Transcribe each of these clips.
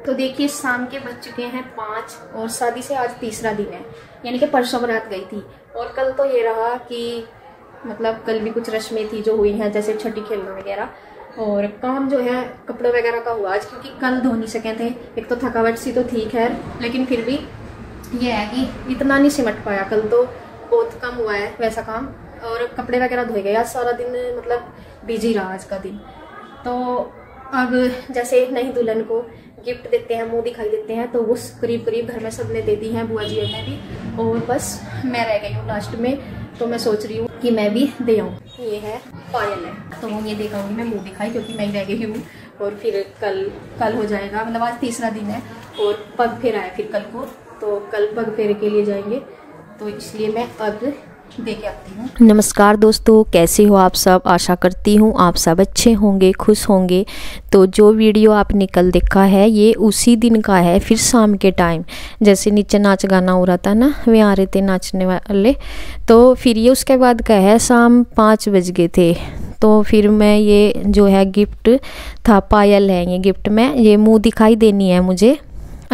तो देखिए शाम के बज चुके हैं 5 और शादी से आज तीसरा दिन है, यानी कि परसों बारात गई थी। और कल तो ये रहा कि मतलब कल भी कुछ रस्में थी जो हुई हैं, जैसे छठी खेलना वगैरह। और काम जो है कपड़े वगैरह का हुआ आज, क्योंकि कल धो नहीं सके थे। एक तो थकावट सी तो थी खैर, लेकिन फिर भी ये है कि इतना नहीं सिमट पाया। कल तो बहुत कम हुआ है वैसा काम, और कपड़े वगैरह धोए गए। आज सारा दिन मतलब बिजी रहा आज का दिन। तो अब जैसे नई दुल्हन को गिफ्ट देते हैं, मुंह दिखाई देते हैं, तो वो करीब करीब घर में सब ने दे दी हैं, बुआ जी ने भी। और बस मैं रह गई हूँ लास्ट में, तो मैं सोच रही हूँ कि मैं भी दे आऊँ। ये है पायल है, तो वो ये देखाऊंगी मैं मुंह दिखाई, क्योंकि मैं ही रह गई हूँ। और फिर कल हो जाएगा, मतलब आज तीसरा दिन है और पग फेरा है फिर कल को, तो कल पग फेरे के लिए जाएंगे, तो इसलिए मैं अब दे के आती हूँ। नमस्कार दोस्तों, कैसे हो आप सब। आशा करती हूँ आप सब अच्छे होंगे, खुश होंगे। तो जो वीडियो आपने कल देखा है ये उसी दिन का है, फिर शाम के टाइम जैसे नीचे नाच गाना हो रहा था ना, वे आ रहे थे नाचने वाले, तो फिर ये उसके बाद का है। शाम 5 बज गए थे, तो फिर मैं ये जो है गिफ्ट था, पायल है ये गिफ्ट में, ये मुँह दिखाई देनी है मुझे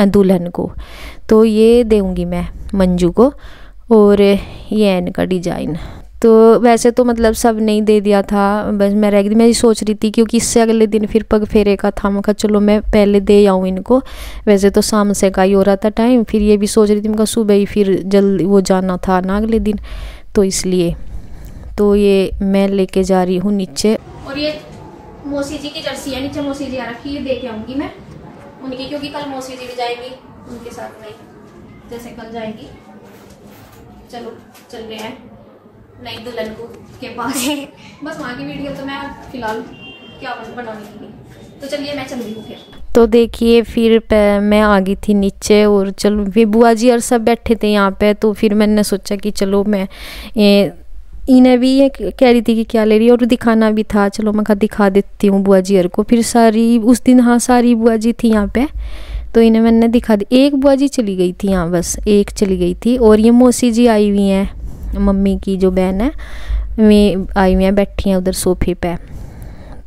दुल्हन को, तो ये दूँगी मैं मंजू को। और ये है इनका डिजाइन। तो वैसे तो मतलब सब नहीं दे दिया था, बस मैं रह गई। मैं ये सोच रही थी क्योंकि इससे अगले दिन फिर पग फेरे का था, मैं कहा चलो मैं पहले दे आऊँ इनको। वैसे तो शाम से का ही हो रहा था टाइम, फिर ये भी सोच रही थी मैं सुबह ही फिर जल्दी वो जाना था ना अगले दिन, तो इसलिए तो ये मैं लेके जा रही हूँ नीचे। और ये मौसी जी की जर्सी है, नीचे मौसी जी आ रखी है, दे के आऊँगी मैं उनकी, क्योंकि कल मौसी जी भी जाएंगी उनके साथ में, जैसे कल जाएंगी। चलो चल रहे हैं नई दुल्हन को के पास। बस वहाँ की वीडियो तो मैं फिलहाल क्या बनाने के लिए, तो चलिए मैं चल रही हूँ फिर। तो देखिए फिर मैं आ गई थी नीचे, और चलो वे बुआ जी और सब बैठे थे यहाँ पे, तो फिर मैंने सोचा कि चलो मैं इन्हें भी ये कह रही थी कि क्या ले रही है, और दिखाना भी था, चलो मैं कहा दिखा देती हूँ बुआ जी को। फिर सारी उस दिन हाँ सारी बुआ जी थी यहाँ पे, तो इन्हें मैंने दिखा दी। एक बुआ जी चली गई थी यहाँ, बस एक चली गई थी। और ये मौसी जी आई हुई हैं, मम्मी की जो बहन है वे आई हुई हैं, बैठी हैं उधर सोफे पे।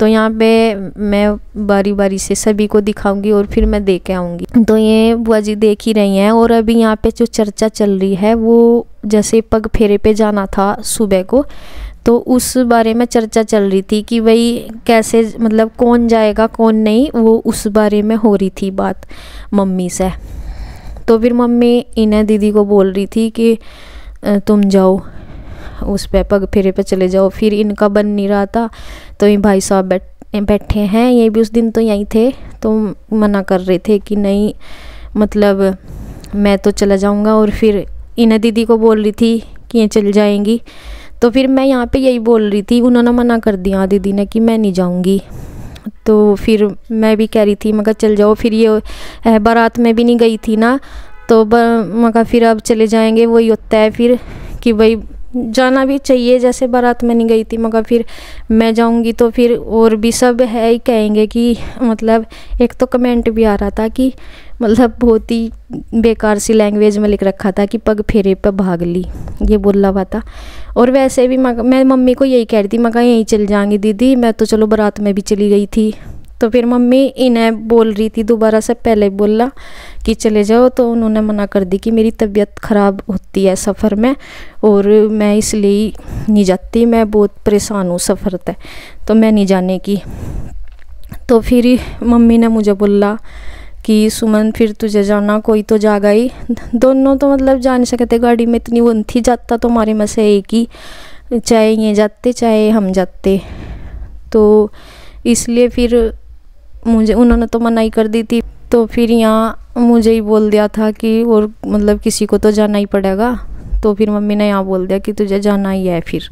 तो यहाँ पे मैं बारी बारी से सभी को दिखाऊंगी और फिर मैं दे के आऊँगी। तो ये बुआ जी देख ही रही हैं। और अभी यहाँ पे जो चर्चा चल रही है वो जैसे पग फेरे पे जाना था सुबह को, तो उस बारे में चर्चा चल रही थी कि भाई कैसे मतलब कौन जाएगा कौन नहीं, वो उस बारे में हो रही थी बात मम्मी से। तो फिर मम्मी इन्हें दीदी को बोल रही थी कि तुम जाओ उस पे पग फेरे पे चले जाओ। फिर इनका बन नहीं रहा था, तो ये भाई साहब बैठे हैं, ये भी उस दिन तो यहीं थे, तो मना कर रहे थे कि नहीं मतलब मैं तो चला जाऊंगा। और फिर इन्हें दीदी को बोल रही थी कि ये चल जाएंगी, तो फिर मैं यहाँ पे यही बोल रही थी, उन्होंने मना कर दिया दीदी ने कि मैं नहीं जाऊँगी। तो फिर मैं भी कह रही थी मैं कहा चल जाओ। फिर ये बारात में भी नहीं गई थी ना, तो मैं कहा फिर अब चले जाएंगे, वही होता है फिर कि भाई जाना भी चाहिए, जैसे बारात में नहीं गई थी मगर फिर मैं जाऊंगी तो फिर और भी सब है ही कहेंगे कि मतलब एक तो कमेंट भी आ रहा था कि मतलब बहुत ही बेकार सी लैंग्वेज में लिख रखा था कि पग फेरे पे भाग ली, ये बोला हुआ था। और वैसे भी मैं मम्मी को यही कह रही थी, मैं कहा यहीं चल जाएंगी दीदी, मैं तो चलो बारात में भी चली गई थी। तो फिर मम्मी इन्हें बोल रही थी दोबारा से, पहले बोला कि चले जाओ, तो उन्होंने मना कर दी कि मेरी तबीयत ख़राब होती है सफ़र में और मैं इसलिए नहीं जाती, मैं बहुत परेशान हूँ सफ़र तय, तो मैं नहीं जाने की। तो फिर मम्मी ने मुझे बोला कि सुमन फिर तुझे जाना, कोई तो जा गई। दोनों तो मतलब जा नहीं सकते, गाड़ी में इतनी वो थी, जाता तो हमारे में से एक ही, चाहे ये जाते चाहे हम जाते, तो इसलिए फिर मुझे उन्होंने तो मना ही कर दी थी। तो फिर यहाँ मुझे ही बोल दिया था कि और मतलब किसी को तो जाना ही पड़ेगा, तो फिर मम्मी ने यहाँ बोल दिया कि तुझे जाना ही है, फिर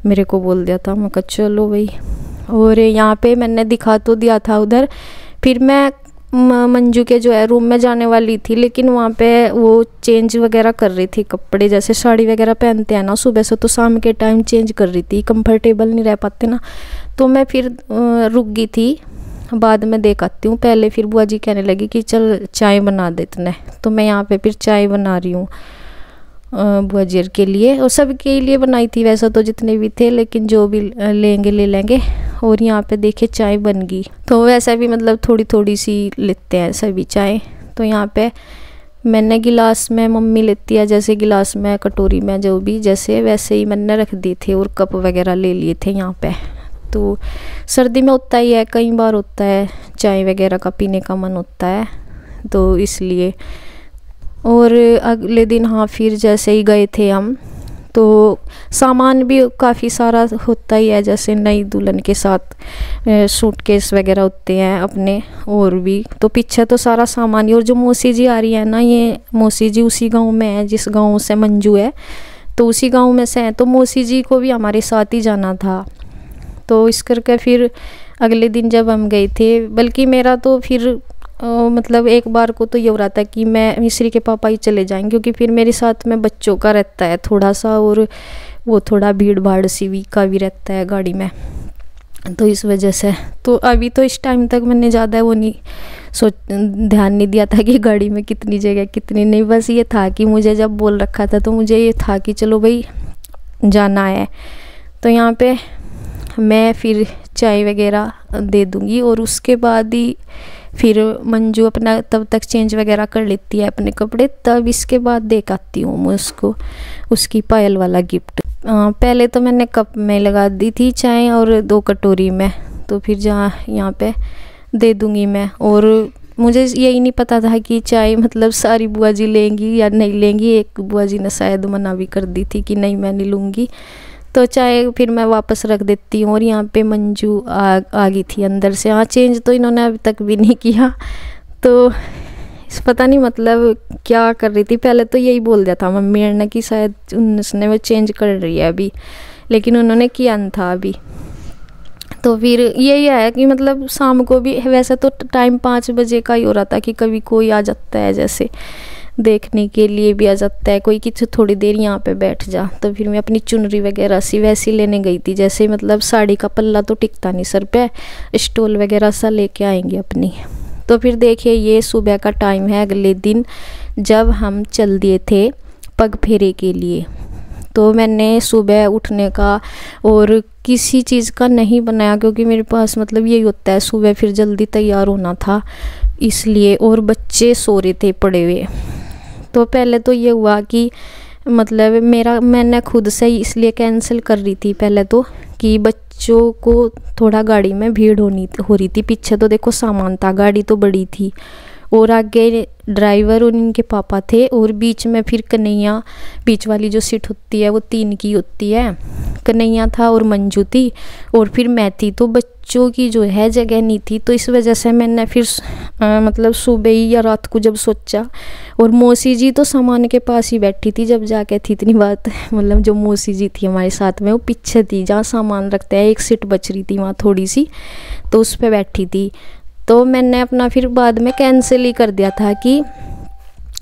मेरे को बोल दिया था, मैं कहा चलो भाई। और यहाँ पे मैंने दिखा तो दिया था उधर, फिर मैं मंजू के जो है रूम में जाने वाली थी, लेकिन वहाँ पे वो चेंज वगैरह कर रही थी कपड़े, जैसे साड़ी वगैरह पहनते हैं ना सुबह से, तो शाम के टाइम चेंज कर रही थी, कंफर्टेबल नहीं रह पाते ना, तो मैं फिर रुक गई थी, बाद में देख आती हूँ। पहले फिर बुआ जी कहने लगी कि चल चाय बना दे इतने, तो मैं यहाँ पे फिर चाय बना रही हूँ। बुआ जी के लिए और सबके लिए बनाई थी वैसा तो जितने भी थे, लेकिन जो भी लेंगे ले लेंगे। और यहाँ पे देखिए चाय बन गई, तो वैसा भी मतलब थोड़ी थोड़ी सी लेते हैं सभी चाय। तो यहाँ पे मैंने गिलास में, मम्मी लेती है जैसे गिलास में, कटोरी में, जो भी जैसे वैसे ही मैंने रख दी थे और कप वगैरह ले लिए थे यहाँ पे। तो सर्दी में होता ही है, कई बार होता है चाय वगैरह का पीने का मन होता है, तो इसलिए। और अगले दिन हाँ फिर जैसे ही गए थे हम, तो सामान भी काफ़ी सारा होता ही है, जैसे नई दुल्हन के साथ सूटकेस वगैरह होते हैं अपने, और भी तो पीछे तो सारा सामान ही। और जो मौसी जी आ रही है ना, ये मौसी जी उसी गांव में है जिस गांव से मंजू है, तो उसी गांव में से है, तो मौसी जी को भी हमारे साथ ही जाना था। तो इस करके फिर अगले दिन जब हम गए थे, बल्कि मेरा तो फिर मतलब एक बार को तो ये हो रहा था कि मैं मिस्री के पापा ही चले जाएंगे, क्योंकि फिर मेरे साथ में बच्चों का रहता है थोड़ा सा, और वो थोड़ा भीड़ भाड़ सी भी का भी रहता है गाड़ी में, तो इस वजह से। तो अभी तो इस टाइम तक मैंने ज़्यादा वो नहीं ध्यान नहीं दिया था कि गाड़ी में कितनी जगह कितनी नहीं, बस ये था कि मुझे जब बोल रखा था तो मुझे ये था कि चलो भाई जाना है। तो यहाँ पे मैं फिर चाय वगैरह दे दूँगी, और उसके बाद ही फिर मंजू अपना तब तक चेंज वगैरह कर लेती है अपने कपड़े, तब इसके बाद देख आती हूँ मैं उसको उसकी पायल वाला गिफ्ट। पहले तो मैंने कप में लगा दी थी चाय और 2 कटोरी में, तो फिर जहाँ यहाँ पे दे दूँगी मैं। और मुझे यही नहीं पता था कि चाय मतलब सारी बुआ जी लेंगी या नहीं लेंगी। एक बुआ जी ने शायद मना भी कर दी थी कि नहीं मैं नहीं लूँगी, तो चाय फिर मैं वापस रख देती हूँ। और यहाँ पे मंजू आ गई थी अंदर से। हाँ, चेंज तो इन्होंने अभी तक भी नहीं किया, तो पता नहीं मतलब क्या कर रही थी। पहले तो यही बोल दिया था मम्मी ने कि शायद उसने वो चेंज कर रही है अभी, लेकिन उन्होंने किया नहीं था अभी। तो फिर यही है कि मतलब शाम को भी वैसे तो टाइम 5 बजे का ही हो रहा था कि कभी कोई आ जाता है, जैसे देखने के लिए भी आ जाता है कोई कि थोड़ी देर यहाँ पे बैठ जा। तो फिर मैं अपनी चुनरी वगैरह सी वैसी लेने गई थी, जैसे मतलब साड़ी का पल्ला तो टिकता नहीं सर पे, स्टोल वगैरह सा लेके आएंगे अपनी। तो फिर देखिए ये सुबह का टाइम है अगले दिन, जब हम चल दिए थे पग फेरे के लिए। तो मैंने सुबह उठने का और किसी चीज़ का नहीं बनाया, क्योंकि मेरे पास मतलब यही होता है सुबह फिर जल्दी तैयार होना था इसलिए, और बच्चे सो रहे थे पड़े हुए। तो पहले तो ये हुआ कि मतलब मैंने खुद से ही इसलिए कैंसिल कर रही थी पहले तो, कि बच्चों को थोड़ा गाड़ी में भीड़ हो रही थी। पीछे तो देखो सामान था, गाड़ी तो बड़ी थी, और आगे ड्राइवर और इनके पापा थे, और बीच में फिर कन्हैया, बीच वाली जो सीट होती है वो 3 की होती है, कन्हैया था और मंजू थी और फिर मैं थी। तो बच्चों की जो है जगह नहीं थी, तो इस वजह से मैंने फिर मतलब सुबह ही या रात को जब सोचा। और मौसी जी तो सामान के पास ही बैठी थी जब जाके थी, इतनी बात मतलब जो मौसी जी थी हमारे साथ में वो पीछे थी जहाँ सामान रखते हैं, एक सीट बच रही थी वहाँ थोड़ी सी, तो उस पर बैठी थी। तो मैंने अपना फिर बाद में कैंसिल ही कर दिया था कि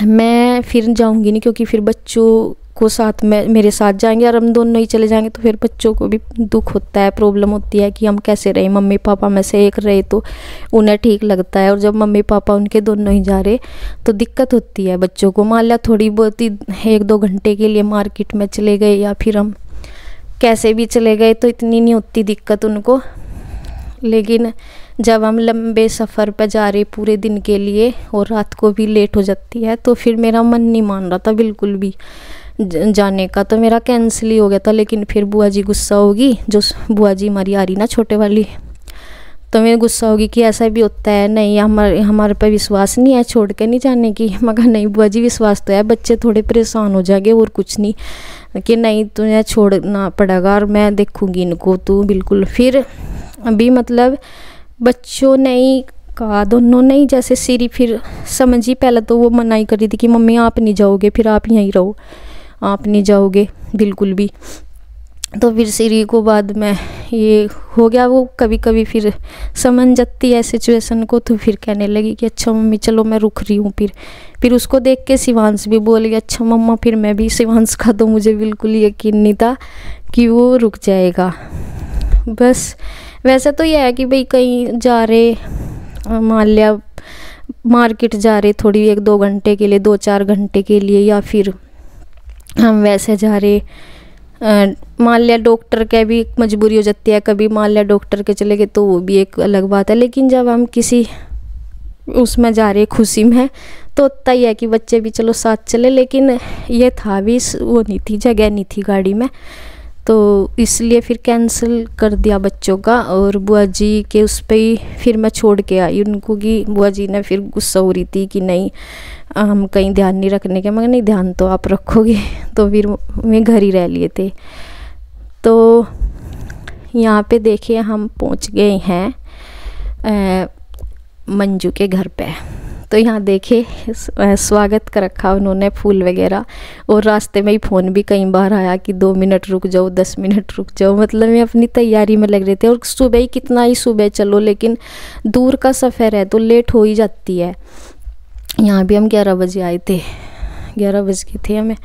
मैं फिर जाऊंगी नहीं, क्योंकि फिर बच्चों को साथ में मेरे साथ जाएंगे और हम दोनों ही चले जाएंगे, तो फिर बच्चों को भी दुख होता है, प्रॉब्लम होती है कि हम कैसे रहे, मम्मी पापा में से एक रहे तो उन्हें ठीक लगता है, और जब मम्मी पापा उनके दोनों ही जा रहे तो दिक्कत होती है बच्चों को। मान लिया थोड़ी बहुत ही 1-2 घंटे के लिए मार्केट में चले गए या फिर हम कैसे भी चले गए तो इतनी नहीं होती दिक्कत उनको, लेकिन जब हम लंबे सफ़र पर जा रहे पूरे दिन के लिए और रात को भी लेट हो जाती है, तो फिर मेरा मन नहीं मान रहा था बिल्कुल भी जाने का, तो मेरा कैंसिल ही हो गया था। लेकिन फिर बुआ जी गुस्सा होगी, जो बुआ जी हमारी आ रही ना छोटे वाली, तो मेरे गुस्सा होगी कि ऐसा भी होता है, नहीं हमारे पे विश्वास नहीं है छोड़ के नहीं जाने की। मैं कहा नहीं बुआ जी विश्वास तो है, बच्चे थोड़े परेशान हो जाएंगे और कुछ नहीं, कि नहीं तुझे छोड़ना पड़ेगा और मैं देखूँगी इनको, तू बिल्कुल। फिर अभी मतलब बच्चों ने ही कहा, दोनों ने ही जैसे सीरी फिर समझी। पहले तो वो मना ही कर रही थी कि मम्मी आप नहीं जाओगे, फिर आप यहीं रहो, आप नहीं जाओगे बिल्कुल भी। तो फिर सीरी को बाद में ये हो गया, वो कभी कभी फिर समझ जाती है सिचुएशन को, तो फिर कहने लगी कि अच्छा मम्मी चलो मैं रुक रही हूँ। फिर उसको देख के शिवांश भी बोल गया अच्छा मम्मा, फिर मैं भी। शिवांश का तो मुझे बिल्कुल यकीन नहीं था कि वो रुक जाएगा। बस वैसे तो यह है कि भाई कहीं जा रहे, मान लिया मार्केट जा रहे थोड़ी 1-2 घंटे के लिए, 2-4 घंटे के लिए, या फिर हम वैसे जा रहे। मान लिया डॉक्टर का भी मजबूरी हो जाती है, कभी मान लिया डॉक्टर के चले गए तो वो भी एक अलग बात है, लेकिन जब हम किसी उसमें जा रहे खुशी में तो उतना ही है कि बच्चे भी चलो साथ चले, लेकिन ये था भी वो नहीं थी, जगह नहीं थी गाड़ी में, तो इसलिए फिर कैंसिल कर दिया बच्चों का। और बुआ जी के उस पर ही फिर मैं छोड़ के आई उनको, कि बुआ जी ने फिर गुस्सा हो रही थी कि नहीं हम कहीं ध्यान नहीं रखने के। मगर नहीं, ध्यान तो आप रखोगे। तो फिर मैं घर ही रह लिए थे। तो यहाँ पे देखिए हम पहुँच गए हैं मंजू के घर पे। तो यहाँ देखे स्वागत कर रखा उन्होंने, फूल वगैरह, और रास्ते में ही फ़ोन भी कई बार आया कि 2 मिनट रुक जाओ, 10 मिनट रुक जाओ। मतलब मैं अपनी तैयारी में लग रहे थे, और सुबह ही कितना ही सुबह चलो, लेकिन दूर का सफ़र है तो लेट हो ही जाती है। यहाँ भी हम 11 बजे आए थे, 11 बज गए थे हमें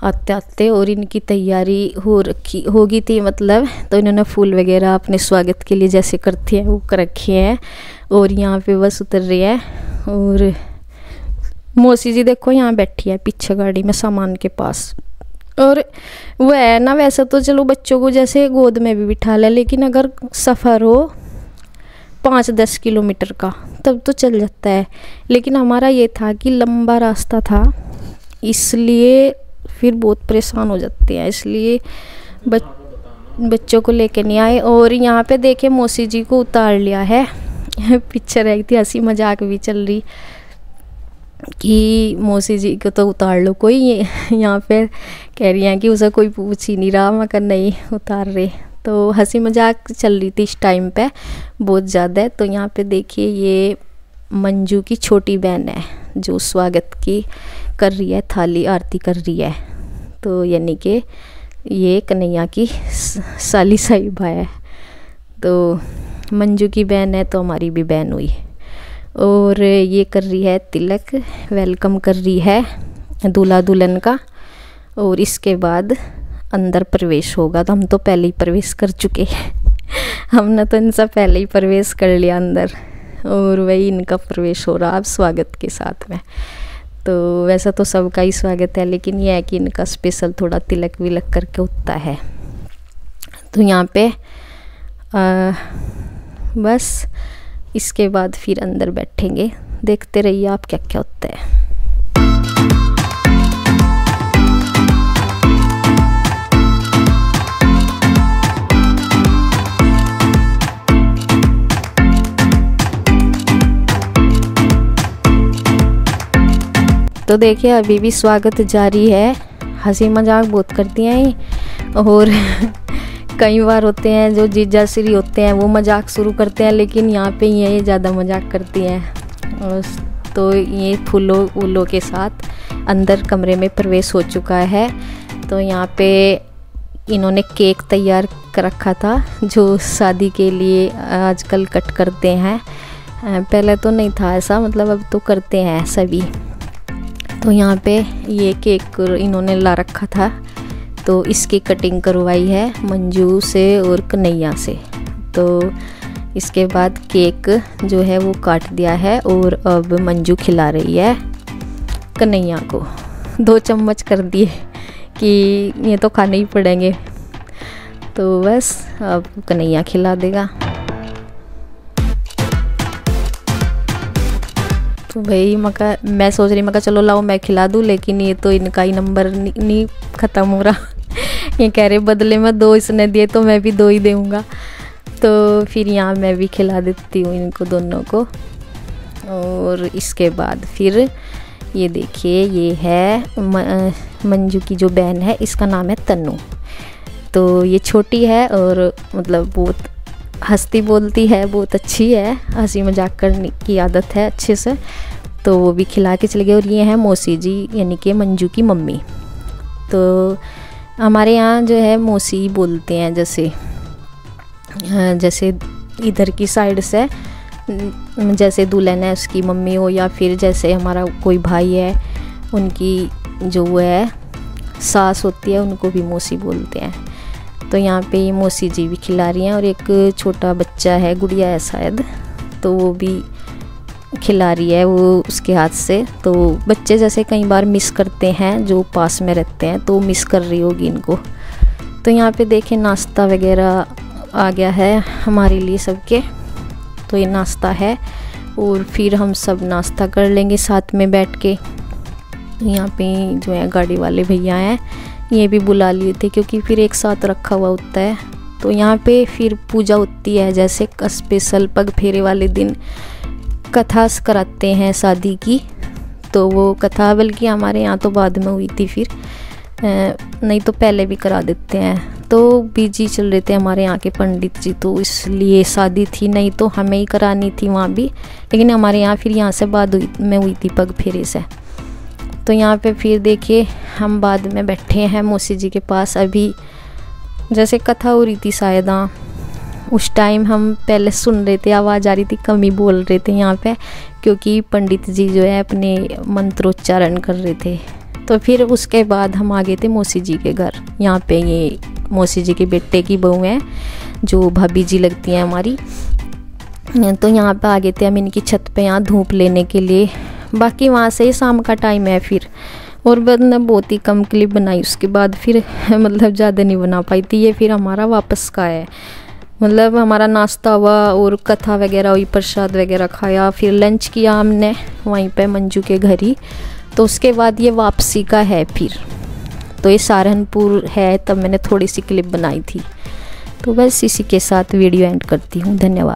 आते आते, और इनकी तैयारी हो गई थी मतलब। तो इन्होंने फूल वगैरह अपने स्वागत के लिए जैसे करते हैं वो कर रखे हैं, और यहाँ पे बस उतर रही है। और मौसी जी देखो यहाँ बैठी है पीछे गाड़ी में सामान के पास। और वो है ना, वैसे तो चलो बच्चों को जैसे गोद में भी बिठा ले, लेकिन अगर सफ़र हो 5-10 किलोमीटर का तब तो चल जाता है, लेकिन हमारा ये था कि लंबा रास्ता था, इसलिए फिर बहुत परेशान हो जाते हैं, इसलिए बच्चों को लेके नहीं आए। और यहाँ पे देखे मौसी जी को उतार लिया है। पीछे रही थी, हंसी मजाक भी चल रही कि मौसी जी को तो उतार लो कोई। यहाँ पे कह रही हैं कि उसे कोई पूछ ही नहीं रहा, मगर नहीं उतार रहे। तो हंसी मजाक चल रही थी इस टाइम पे बहुत ज़्यादा। तो यहाँ पे देखिए ये मंजू की छोटी बहन है जो स्वागत की कर रही है, थाली आरती कर रही है। तो यानी कि ये कन्हैया की साली साहिबा है। तो मंजू की बहन है तो हमारी भी बहन हुई। और ये कर रही है तिलक, वेलकम कर रही है दूल्हा दुल्हन का। और इसके बाद अंदर प्रवेश होगा। तो हम तो पहले ही प्रवेश कर चुके हैं। हमने तो इनसे पहले ही प्रवेश कर लिया अंदर, और वही इनका प्रवेश हो रहा अब स्वागत के साथ में। तो वैसा तो सबका ही स्वागत है, लेकिन यह है कि इनका स्पेशल थोड़ा तिलक विलक करके होता है। तो यहाँ पे बस इसके बाद फिर अंदर बैठेंगे, देखते रहिए आप क्या क्या होता है। तो देखिए अभी भी स्वागत जारी है, हंसी मजाक बहुत करती हैं। और कई बार होते हैं जो जीजा श्री होते हैं वो मजाक शुरू करते हैं, लेकिन यहाँ पे ये ज़्यादा मजाक करती हैं। और तो ये फूलों के साथ अंदर कमरे में प्रवेश हो चुका है। तो यहाँ पे इन्होंने केक तैयार कर रखा था जो शादी के लिए आजकल कट करते हैं। पहले तो नहीं था ऐसा, मतलब अब तो करते हैं सभी। तो यहाँ पे ये केक इन्होंने ला रखा था, तो इसकी कटिंग करवाई है मंजू से और कन्हैया से। तो इसके बाद केक जो है वो काट दिया है, और अब मंजू खिला रही है कन्हैया को। 2 चम्मच कर दिए कि ये तो खाने ही पड़ेंगे। तो बस अब कन्हैया खिला देगा। तो भाई मैं सोच रही मैं चलो लाओ मैं खिला दूँ, लेकिन ये तो इनका ही नंबर नहीं ख़त्म हो रहा। ये कह रहे बदले में 2 इसने दिए तो मैं भी 2 ही दूँगा। तो फिर यहाँ मैं भी खिला देती हूँ इनको दोनों को। और इसके बाद फिर ये देखिए ये है मंजू की जो बहन है, इसका नाम है तन्नू। तो ये छोटी है और मतलब बहुत हंसती बोलती है, बहुत अच्छी है, हंसी मजाक करने की आदत है अच्छे से। तो वो भी खिला के चले गए। और ये हैं मौसी जी यानी कि मंजू की मम्मी। तो हमारे यहाँ जो है मौसी बोलते हैं, जैसे इधर की साइड से जैसे दुल्हन है उसकी मम्मी हो, या फिर जैसे हमारा कोई भाई है उनकी जो वो है सास होती है उनको भी मौसी बोलते हैं। तो यहाँ पे ये मौसी जी भी खिला रही हैं। और एक छोटा बच्चा है, गुड़िया है शायद, तो वो भी खिला रही है वो उसके हाथ से। तो बच्चे जैसे कई बार मिस करते हैं जो पास में रहते हैं, तो मिस कर रही होगी इनको। तो यहाँ पे देखें नाश्ता वगैरह आ गया है हमारे लिए सबके। तो ये नाश्ता है और फिर हम सब नाश्ता कर लेंगे साथ में बैठ के। यहाँ पे जो है गाड़ी वाले भैया हैं, ये भी बुला लिए थे क्योंकि फिर एक साथ रखा हुआ होता है। तो यहाँ पे फिर पूजा होती है, जैसे स्पेशल पग फेरे वाले दिन कथा कराते हैं शादी की। तो वो कथा बल्कि हमारे यहाँ तो बाद में हुई थी, फिर नहीं तो पहले भी करा देते हैं। तो बिजी चल रहे थे हमारे यहाँ के पंडित जी, तो इसलिए शादी थी, नहीं तो हमें ही करानी थी वहाँ भी, लेकिन हमारे यहाँ फिर यहाँ से बाद में हुई थी पग फेरे से। तो यहाँ पे फिर देखिए हम बाद में बैठे हैं मौसी जी के पास। अभी जैसे कथा हो रही थी शायद, उस टाइम हम पहले सुन रहे थे, आवाज़ आ रही थी, कम ही बोल रहे थे यहाँ पे, क्योंकि पंडित जी जो है अपने मंत्रोच्चारण कर रहे थे। तो फिर उसके बाद हम आ गए थे मौसी जी के घर। यहाँ पे ये मौसी जी के बेटे की बहू है, जो भाभी जी लगती हैं हमारी। तो यहाँ पे आ गए थे हम इनकी छत पे यहाँ धूप लेने के लिए। बाकी वहाँ से ही शाम का टाइम है फिर, और मैंने बहुत ही कम क्लिप बनाई उसके बाद, फिर मतलब ज़्यादा नहीं बना पाई थी। ये फिर हमारा वापस का है, मतलब हमारा नाश्ता हुआ और कथा वगैरह हुई, प्रसाद वगैरह खाया, फिर लंच किया हमने वहीं पे मंजू के घर ही। तो उसके बाद ये वापसी का है फिर। तो ये सहारनपुर है, तब मैंने थोड़ी सी क्लिप बनाई थी। तो बस इसी के साथ वीडियो एंड करती हूँ। धन्यवाद।